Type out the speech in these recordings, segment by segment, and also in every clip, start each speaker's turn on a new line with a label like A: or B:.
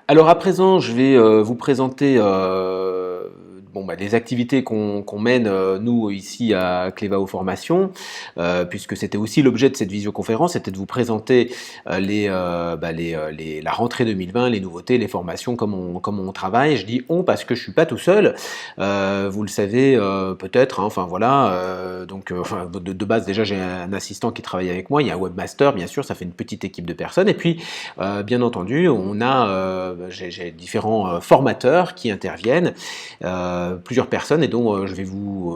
A: Alors à présent, je vais vous présenter les activités qu'on mène nous ici à Clevao Formation, puisque c'était aussi l'objet de cette visioconférence, c'était de vous présenter la rentrée 2020, les nouveautés, les formations, comment on travaille. Je dis on parce que je suis pas tout seul, vous le savez peut-être, hein, enfin voilà, de base déjà j'ai un assistant qui travaille avec moi, il y a un webmaster bien sûr, ça fait une petite équipe de personnes, et puis bien entendu on a j'ai différents formateurs qui interviennent, plusieurs personnes, et dont je vais vous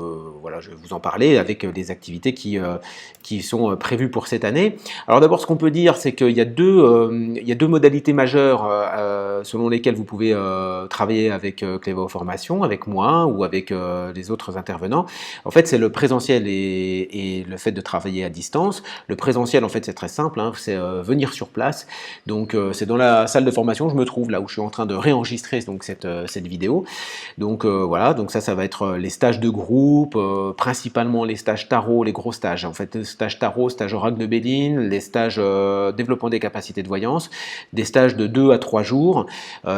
A: en parler avec des activités qui sont prévues pour cette année. Alors d'abord, ce qu'on peut dire, c'est qu'il y a deux modalités majeures selon lesquelles vous pouvez travailler avec Clevao Formation, avec moi ou avec les autres intervenants. En fait, c'est le présentiel et le fait de travailler à distance. Le présentiel, en fait, c'est très simple, hein, c'est venir sur place. Donc c'est dans la salle de formation, je me trouve là où je suis en train de réenregistrer donc cette vidéo. Donc voilà, donc ça va être les stages de groupe, principalement les stages tarot, les gros stages. En fait, stage tarot, stage oracle de Béline, les stages développement des capacités de voyance, des stages de 2 à 3 jours,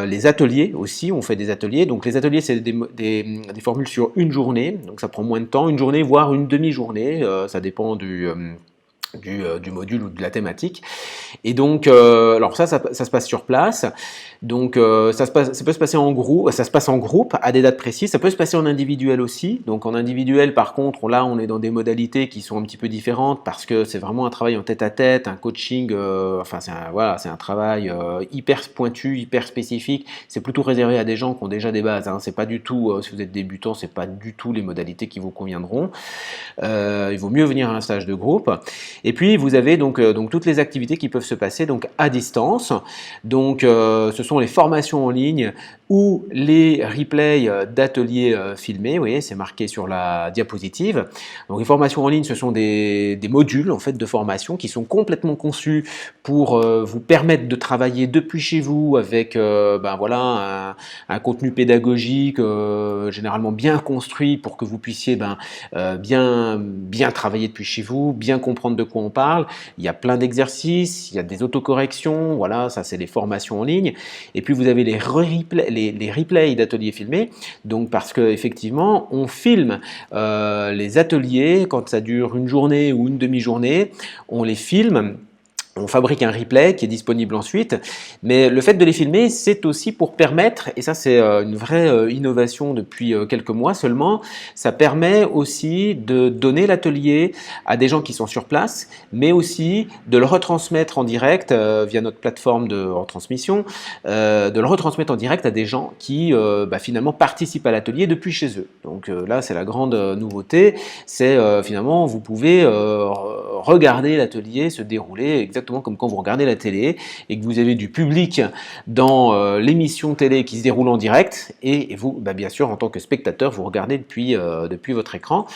A: les ateliers aussi, on fait des ateliers. Donc les ateliers, c'est des formules sur une journée, donc ça prend moins de temps, une journée, voire une demi-journée, ça dépend du module ou de la thématique. Et donc, alors ça se passe sur place. Donc, ça peut se passer en groupe, ça se passe en groupe à des dates précises. Ça peut se passer en individuel aussi. Donc, en individuel, par contre, là, on est dans des modalités qui sont un petit peu différentes parce que c'est vraiment un travail en tête-à-tête, un coaching. C'est un travail hyper pointu, hyper spécifique. C'est plutôt réservé à des gens qui ont déjà des bases, hein. C'est pas du tout, si vous êtes débutant, c'est pas du tout les modalités qui vous conviendront. Il vaut mieux venir à un stage de groupe. Et puis vous avez donc toutes les activités qui peuvent se passer donc à distance. Donc ce sont les formations en ligne ou les replays d'ateliers filmés. Vous voyez, c'est marqué sur la diapositive. Donc les formations en ligne, ce sont des modules en fait de formation qui sont complètement conçus pour vous permettre de travailler depuis chez vous avec un contenu pédagogique généralement bien construit pour que vous puissiez bien travailler depuis chez vous, bien comprendre de quoi on parle. Il y a plein d'exercices, il y a des autocorrections, voilà, ça c'est les formations en ligne. Et puis vous avez les replays d'ateliers filmés, donc parce qu'effectivement on filme les ateliers quand ça dure une journée ou une demi-journée, on les filme. On fabrique un replay qui est disponible ensuite, mais le fait de les filmer, c'est aussi pour permettre, et ça c'est une vraie innovation depuis quelques mois seulement, ça permet aussi de donner l'atelier à des gens qui sont sur place, mais aussi de le retransmettre en direct via notre plateforme de retransmission, de le retransmettre en direct à des gens qui finalement participent à l'atelier depuis chez eux. Donc là c'est la grande nouveauté, c'est finalement vous pouvez regarder l'atelier se dérouler exactement comme quand vous regardez la télé et que vous avez du public dans l'émission télé qui se déroule en direct, et vous, bien sûr, en tant que spectateur, vous regardez depuis votre écran.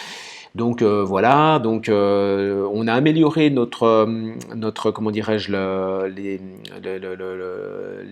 A: Donc voilà, on a amélioré notre comment dirais-je,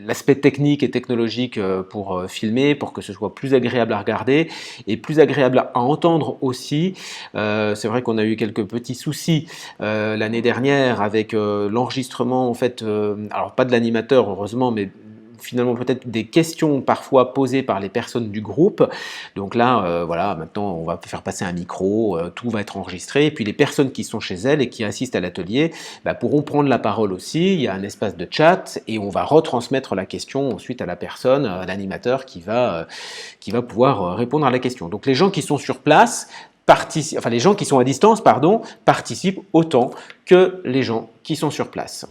A: l'aspect technique et technologique pour filmer, pour que ce soit plus agréable à regarder et plus agréable à entendre aussi. C'est vrai qu'on a eu quelques petits soucis l'année dernière avec l'enregistrement, en fait, alors pas de l'animateur heureusement, mais finalement peut-être des questions parfois posées par les personnes du groupe. Donc là, voilà, maintenant on va faire passer un micro, tout va être enregistré, et puis les personnes qui sont chez elles et qui assistent à l'atelier pourront prendre la parole aussi. Il y a un espace de chat et on va retransmettre la question ensuite à la personne, à l'animateur qui va pouvoir répondre à la question. Donc les gens qui sont sur place les gens qui sont à distance, participent autant que les gens qui sont sur place.